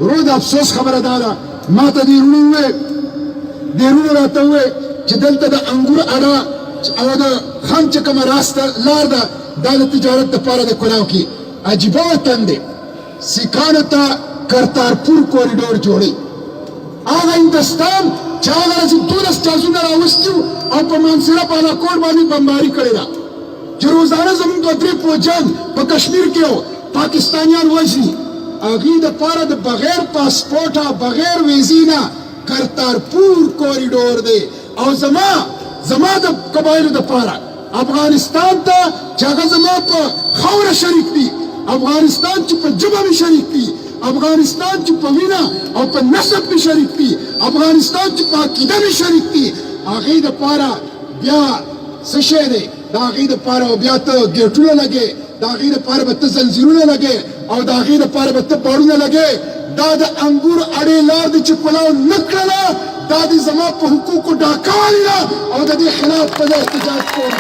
ورو د افسوس خبره دا ده ما ته دې وروڼو راته ووې چې دلته د انګور اډه او د خم چې کومه راسته لار ده دا د تجارت دپاره د کلاو کې عجیبه وطن دی سیکانو ته کرتارپور کوریډور جوړوي هغه هندوستان چې هغه ورځې 12 جهازونه راوستي وو او په مانسهره بالاکوټ باندې بمباري کړې ده چې روزانه زموږ 2-3 فوجیان په کشمیر کې وو پاکستانیان وژني هغوی دپاره د بغیر پاسپورټه بغیر ویزې نه کرتارپور کوریډور دی او زما د قبایلو دپاره افغانستان ته چې هغه زما په خاوره شریک دي افغانستان چې په ژبه مې شریک دي افغانستان چې په وینه او په نسب مې شریک دي افغانستان چې په عقیده مې شریک دي هغې دپاره بیا څه شی دی د هغې دپاره بیا ته ګیټونه لګې د هغې دپاره به ته زنځیرونه لګې او د هغې دپاره به ته باړونه لګې دا د انګور اړې لار دی چې کلاو نه کړله دا د زما په حقوقو ډاکه والي ده او د دې خلاف به زه احتجاج کوم